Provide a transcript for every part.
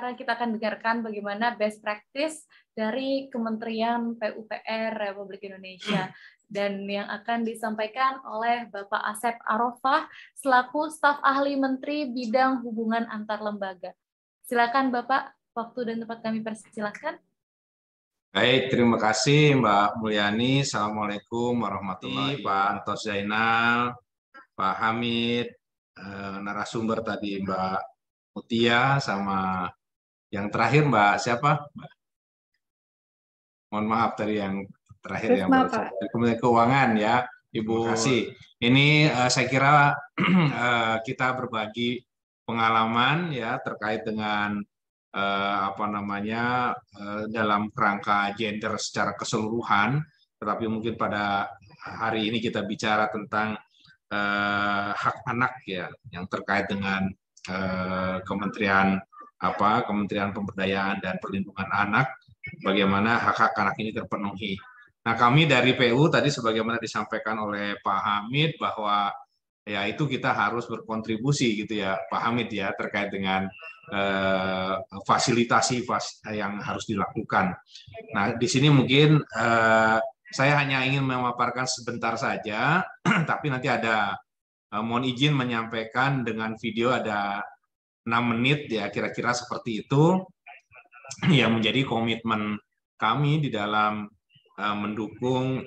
sekarang kita akan dengarkan bagaimana best practice dari Kementerian PUPR Republik Indonesia dan yang akan disampaikan oleh Bapak Asep Arofah selaku staf ahli Menteri Bidang Hubungan Antar Lembaga. Silakan Bapak, waktu dan tempat kami persilahkan. Baik, terima kasih Mbak Mulyani. Assalamualaikum warahmatullahi wabarakatuh. Pak Antos Zainal, Pak Hamid, narasumber tadi Mbak Mutia, sama yang terakhir Mbak siapa? Mohon maaf tadi yang terakhir yang dari Kementerian Keuangan ya, Ibu. Terima kasih. Ini saya kira kita berbagi pengalaman ya terkait dengan dalam kerangka gender secara keseluruhan, tetapi mungkin pada hari ini kita bicara tentang hak anak ya, yang terkait dengan Kementerian Pemberdayaan dan Perlindungan Anak, bagaimana hak-hak anak ini terpenuhi. Nah, kami dari PU tadi sebagaimana disampaikan oleh Pak Hamid bahwa ya itu kita harus berkontribusi gitu ya Pak Hamid ya terkait dengan fasilitasi yang harus dilakukan. Nah, di sini mungkin saya hanya ingin memaparkan sebentar saja, tapi nanti ada mohon izin menyampaikan dengan video ada 6 menit ya kira-kira seperti itu yang menjadi komitmen kami di dalam mendukung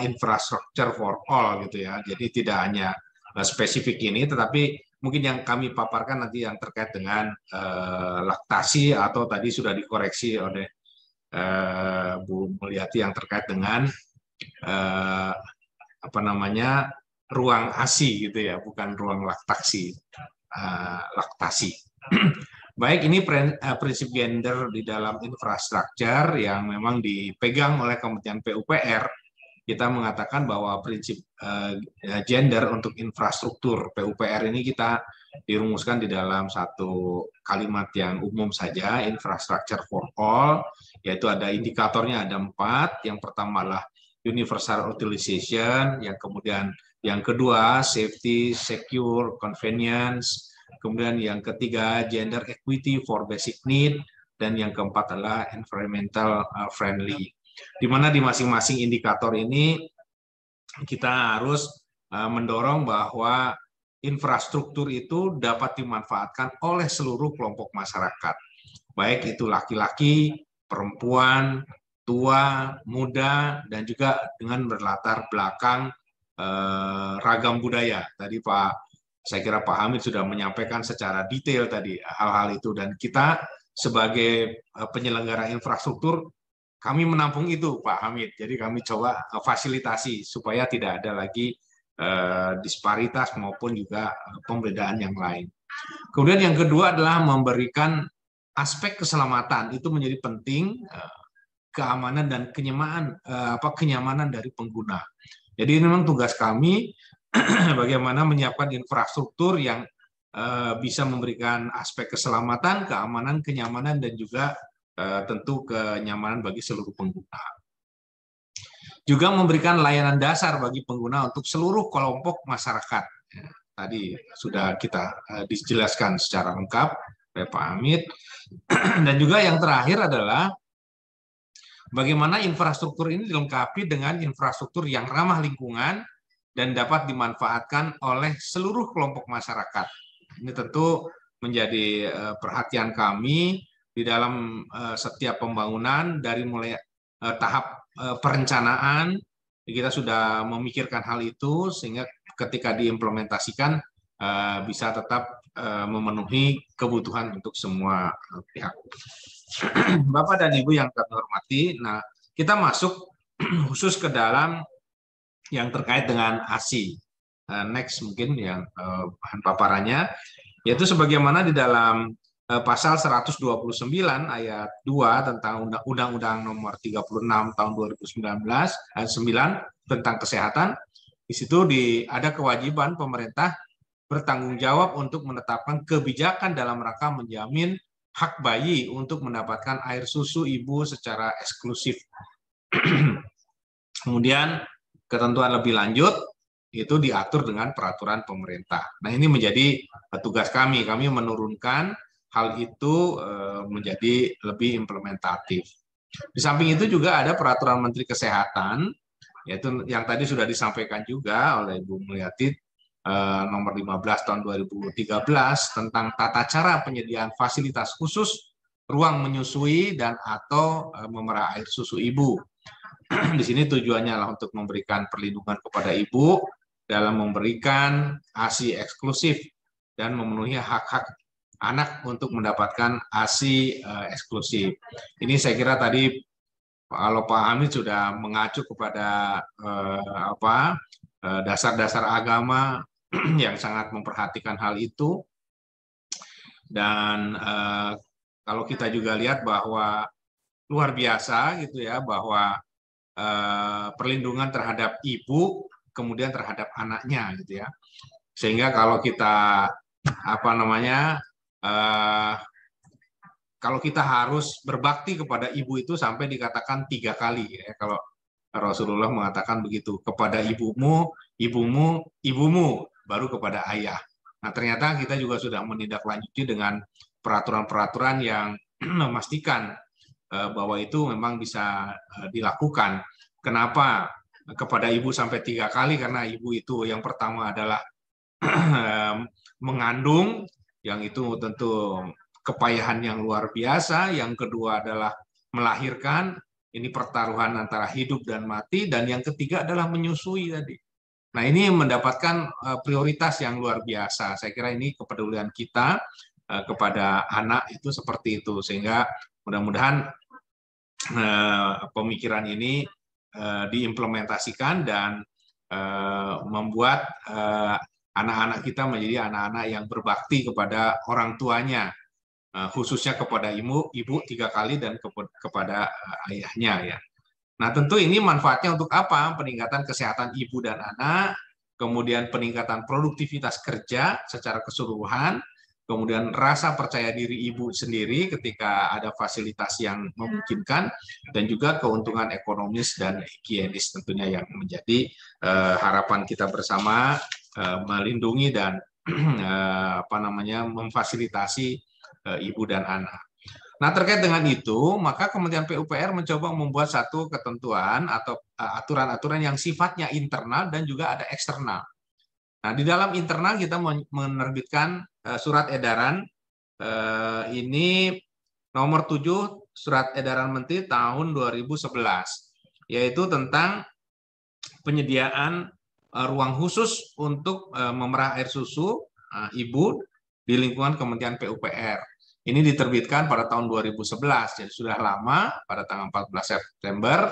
infrastructure for all gitu ya. Jadi tidak hanya spesifik ini, tetapi mungkin yang kami paparkan nanti yang terkait dengan laktasi atau tadi sudah dikoreksi oleh Bu Mulyati yang terkait dengan ruang ASI gitu ya, bukan ruang laktasi. Baik, ini prinsip gender di dalam infrastruktur yang memang dipegang oleh Kementerian PUPR. Kita mengatakan bahwa prinsip gender untuk infrastruktur PUPR ini kita dirumuskan di dalam satu kalimat yang umum saja, infrastructure for all, yaitu ada indikatornya ada 4. Yang pertama adalah universal utilization, yang kemudian yang kedua safety, secure, convenience, kemudian yang ketiga gender equity for basic need, dan yang keempat adalah environmental friendly. Di mana di masing-masing indikator ini kita harus mendorong bahwa infrastruktur itu dapat dimanfaatkan oleh seluruh kelompok masyarakat, baik itu laki-laki, perempuan, tua, muda, dan juga dengan berlatar belakang ragam budaya. Tadi saya kira Pak Hamid sudah menyampaikan secara detail tadi hal-hal itu, dan kita sebagai penyelenggara infrastruktur kami menampung itu Pak Hamid. Jadi kami coba fasilitasi supaya tidak ada lagi disparitas maupun juga pembedaan yang lain. Kemudian yang kedua adalah memberikan aspek keselamatan, itu menjadi penting, keamanan dan kenyamanan dari pengguna. Jadi ini memang tugas kami bagaimana menyiapkan infrastruktur yang bisa memberikan aspek keselamatan, keamanan, kenyamanan, dan juga tentu kenyamanan bagi seluruh pengguna. Juga memberikan layanan dasar bagi pengguna untuk seluruh kelompok masyarakat. Tadi sudah kita dijelaskan secara lengkap oleh Pak Hamid. Dan juga yang terakhir adalah bagaimana infrastruktur ini dilengkapi dengan infrastruktur yang ramah lingkungan dan dapat dimanfaatkan oleh seluruh kelompok masyarakat. Ini tentu menjadi perhatian kami di dalam setiap pembangunan, dari mulai tahap perencanaan, kita sudah memikirkan hal itu sehingga ketika diimplementasikan bisa tetap memenuhi kebutuhan untuk semua pihak. Bapak dan Ibu yang kami hormati, nah kita masuk khusus ke dalam yang terkait dengan ASI. Next mungkin yang bahan paparannya, yaitu sebagaimana di dalam pasal 129 ayat 2 tentang Undang-Undang Nomor 36 tahun 2019 ayat 9 tentang kesehatan. Di situ ada kewajiban pemerintah bertanggung jawab untuk menetapkan kebijakan dalam rangka menjamin hak bayi untuk mendapatkan air susu ibu secara eksklusif. Kemudian ketentuan lebih lanjut itu diatur dengan peraturan pemerintah. Nah, ini menjadi tugas kami menurunkan hal itu menjadi lebih implementatif. Di samping itu juga ada peraturan Menteri Kesehatan, yaitu yang tadi sudah disampaikan juga oleh Ibu Mulyati, nomor 15 tahun 2013 tentang tata cara penyediaan fasilitas khusus ruang menyusui dan atau memerah air susu ibu. Di sini tujuannya adalah untuk memberikan perlindungan kepada ibu dalam memberikan ASI eksklusif dan memenuhi hak-hak anak untuk mendapatkan ASI eksklusif. Ini saya kira tadi kalau Pak Hamid sudah mengacu kepada dasar-dasar agama yang sangat memperhatikan hal itu. Dan kalau kita juga lihat bahwa luar biasa gitu ya, bahwa perlindungan terhadap ibu kemudian terhadap anaknya gitu ya, sehingga kalau kita kalau kita harus berbakti kepada ibu itu sampai dikatakan 3 kali ya, kalau Rasulullah mengatakan begitu, kepada ibumu, ibumu, ibumu, baru kepada ayah. Nah, ternyata kita juga sudah menindaklanjuti dengan peraturan-peraturan yang memastikan bahwa itu memang bisa dilakukan. Kenapa kepada ibu sampai 3 kali? Karena ibu itu yang pertama adalah mengandung, yang itu tentu kepayahan yang luar biasa. Yang kedua adalah melahirkan, ini pertaruhan antara hidup dan mati. Dan yang ketiga adalah menyusui tadi. Nah, ini mendapatkan prioritas yang luar biasa. Saya kira ini kepedulian kita kepada anak itu seperti itu, sehingga mudah-mudahan pemikiran ini diimplementasikan dan membuat anak-anak kita menjadi anak-anak yang berbakti kepada orang tuanya, khususnya kepada ibu 3 kali dan kepada ayahnya ya. Nah, tentu ini manfaatnya untuk apa? Peningkatan kesehatan ibu dan anak, kemudian peningkatan produktivitas kerja secara keseluruhan, kemudian rasa percaya diri ibu sendiri ketika ada fasilitas yang memungkinkan, dan juga keuntungan ekonomis dan higienis tentunya yang menjadi harapan kita bersama, melindungi dan memfasilitasi ibu dan anak. Nah, terkait dengan itu, maka Kementerian PUPR mencoba membuat satu ketentuan atau aturan-aturan yang sifatnya internal dan juga ada eksternal. Nah, di dalam internal kita menerbitkan surat edaran ini nomor 7 surat edaran Menteri tahun 2011, yaitu tentang penyediaan ruang khusus untuk memerah air susu ibu di lingkungan Kementerian PUPR. Ini diterbitkan pada tahun 2011, jadi sudah lama, pada tanggal 14 September.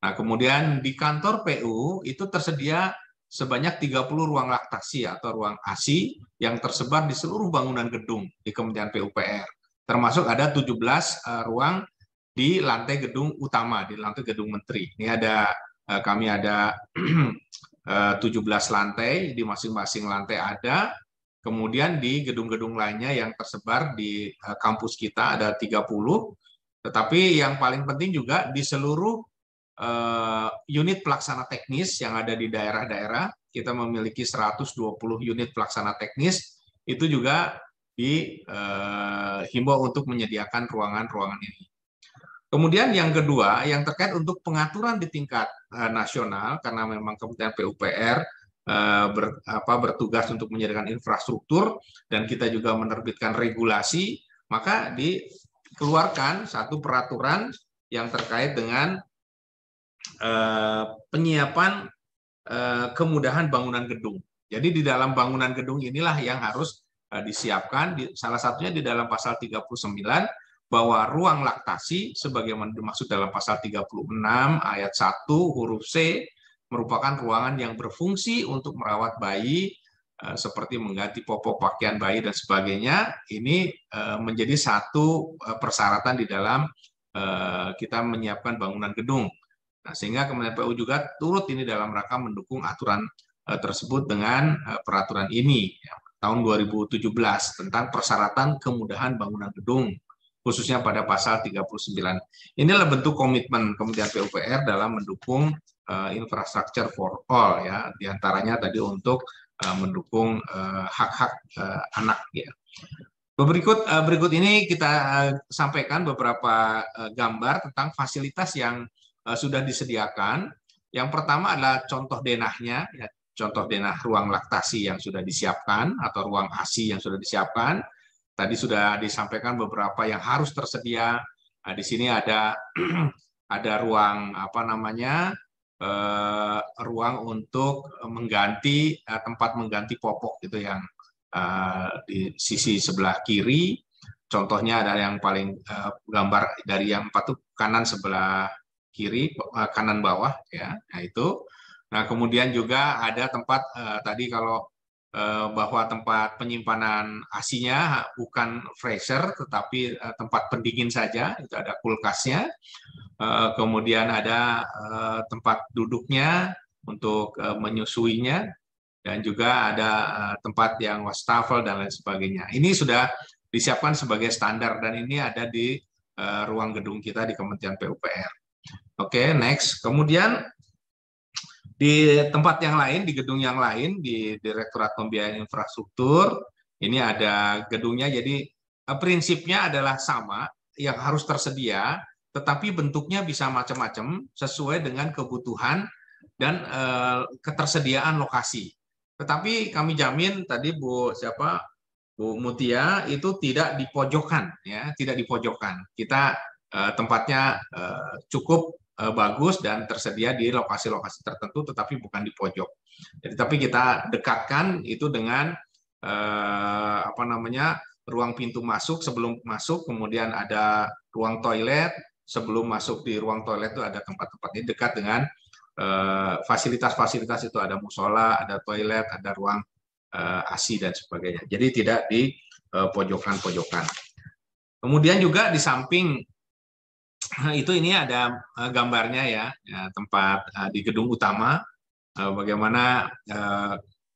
Nah, kemudian di kantor PU itu tersedia sebanyak 30 ruang laktasi atau ruang ASI yang tersebar di seluruh bangunan gedung di Kementerian PUPR. Termasuk ada 17 ruang di lantai gedung utama, di lantai gedung Menteri. Ini ada kami ada 17 lantai, di masing-masing lantai ada. Kemudian di gedung-gedung lainnya yang tersebar di kampus kita ada 30, tetapi yang paling penting juga di seluruh unit pelaksana teknis yang ada di daerah-daerah, kita memiliki 120 unit pelaksana teknis, itu juga dihimbau untuk menyediakan ruangan-ruangan ini. Kemudian yang kedua, yang terkait untuk pengaturan di tingkat nasional, karena memang Kementerian PUPR bertugas untuk menyediakan infrastruktur dan kita juga menerbitkan regulasi, maka dikeluarkan satu peraturan yang terkait dengan penyiapan kemudahan bangunan gedung. Jadi di dalam bangunan gedung inilah yang harus disiapkan, salah satunya di dalam pasal 39, bahwa ruang laktasi sebagaimana dimaksud dalam pasal 36 ayat 1 huruf C merupakan ruangan yang berfungsi untuk merawat bayi, seperti mengganti popok pakaian bayi dan sebagainya. Ini menjadi satu persyaratan di dalam kita menyiapkan bangunan gedung. Nah, sehingga Kementerian PU juga turut ini dalam rangka mendukung aturan tersebut dengan peraturan ini tahun 2017 tentang persyaratan kemudahan bangunan gedung, khususnya pada pasal 39. Inilah bentuk komitmen Kementerian PUPR dalam mendukung infrastructure for all, ya, diantaranya tadi untuk mendukung hak-hak anak, ya. Berikut ini kita sampaikan beberapa gambar tentang fasilitas yang sudah disediakan. Yang pertama adalah contoh denahnya, ya, contoh denah ruang laktasi yang sudah disiapkan atau ruang ASI yang sudah disiapkan. Tadi sudah disampaikan beberapa yang harus tersedia. Nah, di sini ada ada ruang apa namanya ruang untuk mengganti tempat mengganti popok gitu yang di sisi sebelah kiri. Contohnya ada yang paling gambar dari yang empat tuh kanan sebelah kiri, kanan bawah ya. Nah itu. Nah kemudian juga ada tempat tadi kalau bahwa tempat penyimpanan asinya bukan freezer tetapi tempat pendingin saja, itu ada kulkasnya. Kemudian ada tempat duduknya untuk menyusuinya, dan juga ada tempat yang wastafel dan lain sebagainya. Ini sudah disiapkan sebagai standar dan ini ada di ruang gedung kita di Kementerian PUPR. Oke, next. Kemudian di tempat yang lain, di gedung yang lain, di Direktorat Pembiayaan Infrastruktur, ini ada gedungnya, jadi prinsipnya adalah sama, yang harus tersedia, tetapi bentuknya bisa macam-macam sesuai dengan kebutuhan dan ketersediaan lokasi. Tetapi kami jamin tadi Bu Mutia itu tidak di pojokan, ya, tidak di pojokan. Kita tempatnya cukup bagus dan tersedia di lokasi-lokasi tertentu, tetapi bukan di pojok. Jadi, tapi kita dekatkan itu dengan apa namanya ruang pintu masuk sebelum masuk, kemudian ada ruang toilet sebelum masuk. Di ruang toilet itu ada tempat-tempat ini dekat dengan fasilitas-fasilitas itu, ada musola, ada toilet, ada ruang ASI dan sebagainya. Jadi tidak di pojokan-pojokan. Kemudian juga di samping itu ini ada gambarnya ya, tempat di gedung utama bagaimana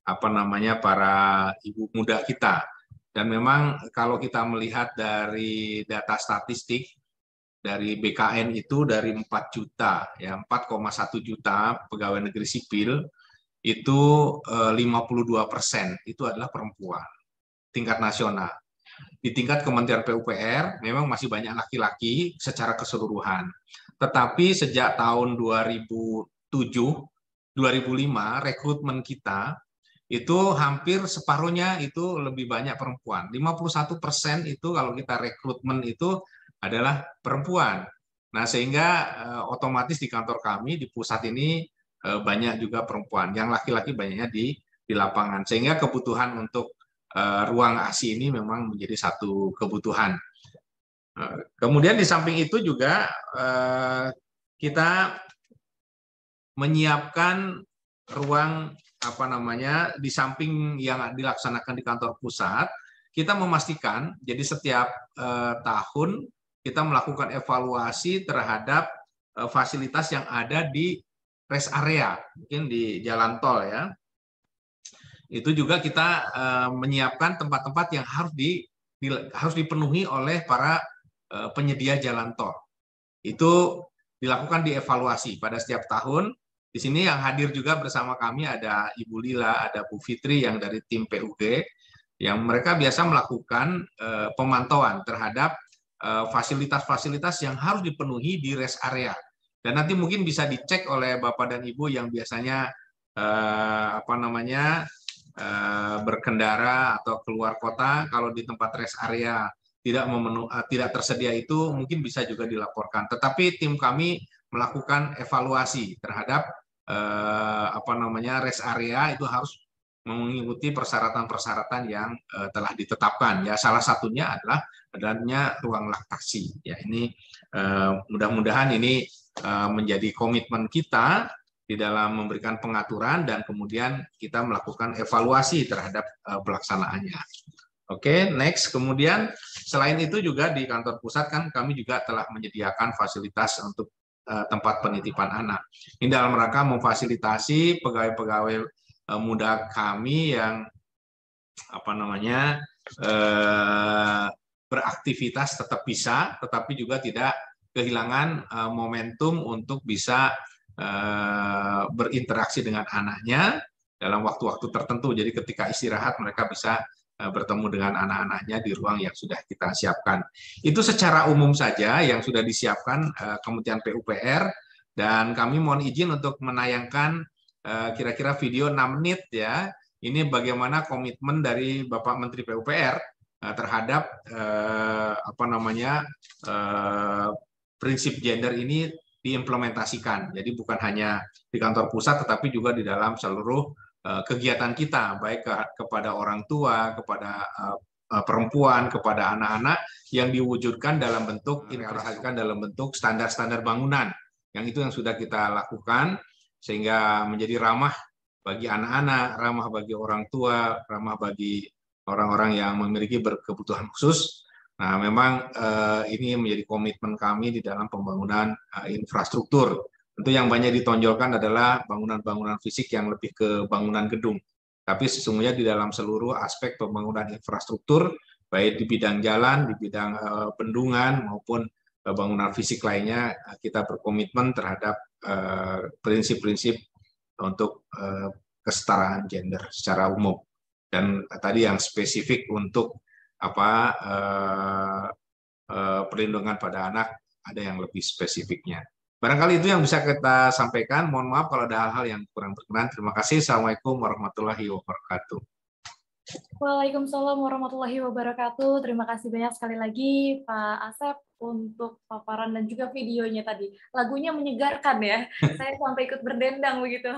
apa namanya para ibu muda kita. Dan memang kalau kita melihat dari data statistik dari BKN itu dari 4 juta ya 4,1 juta pegawai negeri sipil itu 52% itu adalah perempuan tingkat nasional. Di tingkat Kementerian PUPR memang masih banyak laki-laki secara keseluruhan. Tetapi sejak tahun 2007 2005 rekrutmen kita itu hampir separuhnya itu lebih banyak perempuan. 51% itu kalau kita rekrutmen itu adalah perempuan. Nah, sehingga otomatis di kantor kami di pusat ini banyak juga perempuan. Yang laki-laki banyaknya di lapangan. Sehingga kebutuhan untuk ruang ASI ini memang menjadi satu kebutuhan. Kemudian di samping itu juga kita menyiapkan ruang apa namanya di samping yang dilaksanakan di kantor pusat, kita memastikan jadi setiap tahun kita melakukan evaluasi terhadap fasilitas yang ada di rest area, mungkin di jalan tol ya. Itu juga kita menyiapkan tempat-tempat yang harus dipenuhi oleh para penyedia jalan tol. Itu dilakukan dievaluasi pada setiap tahun. Di sini yang hadir juga bersama kami ada Ibu Lila, ada Bu Fitri yang dari tim PUG, yang mereka biasa melakukan pemantauan terhadap fasilitas-fasilitas yang harus dipenuhi di rest area. Dan nanti mungkin bisa dicek oleh Bapak dan Ibu yang biasanya apa namanya berkendara atau keluar kota, kalau di tempat rest area tidak tersedia itu mungkin bisa juga dilaporkan. Tetapi tim kami melakukan evaluasi terhadap apa namanya rest area itu harus mengikuti persyaratan-persyaratan yang telah ditetapkan. Ya, salah satunya adalah adanya ruang laktasi. Ya, ini mudah-mudahan ini menjadi komitmen kita di dalam memberikan pengaturan dan kemudian kita melakukan evaluasi terhadap pelaksanaannya. Oke, next. Kemudian selain itu juga di kantor pusat kan kami juga telah menyediakan fasilitas untuk tempat penitipan anak. Ini dalam rangka memfasilitasi pegawai-pegawai muda kami yang apa namanya beraktivitas tetap bisa, tetapi juga tidak kehilangan momentum untuk bisa berinteraksi dengan anaknya dalam waktu-waktu tertentu. Jadi ketika istirahat mereka bisa bertemu dengan anak-anaknya di ruang yang sudah kita siapkan. Itu secara umum saja yang sudah disiapkan Kementerian PUPR, dan kami mohon izin untuk menayangkan kira-kira video 6 menit ya. Ini bagaimana komitmen dari Bapak Menteri PUPR terhadap prinsip gender ini diimplementasikan. Jadi bukan hanya di kantor pusat, tetapi juga di dalam seluruh kegiatan kita, baik kepada orang tua, kepada perempuan, kepada anak-anak, yang diwujudkan dalam bentuk realisasikan dalam bentuk standar-standar bangunan. Yang itu yang sudah kita lakukan sehingga menjadi ramah bagi anak-anak, ramah bagi orang tua, ramah bagi orang-orang yang memiliki berkebutuhan khusus. Nah, memang ini menjadi komitmen kami di dalam pembangunan infrastruktur. Tentu yang banyak ditonjolkan adalah bangunan-bangunan fisik yang lebih ke bangunan gedung. Tapi sesungguhnya di dalam seluruh aspek pembangunan infrastruktur, baik di bidang jalan, di bidang bendungan, maupun bangunan fisik lainnya, kita berkomitmen terhadap prinsip-prinsip untuk kesetaraan gender secara umum. Dan tadi yang spesifik untuk perlindungan pada anak, ada yang lebih spesifiknya. Barangkali itu yang bisa kita sampaikan. Mohon maaf kalau ada hal-hal yang kurang berkenan. Terima kasih. Assalamualaikum warahmatullahi wabarakatuh. Waalaikumsalam warahmatullahi wabarakatuh. Terima kasih banyak sekali lagi Pak Asep untuk paparan dan juga videonya tadi. Lagunya menyegarkan ya. Saya sampai ikut berdendang begitu.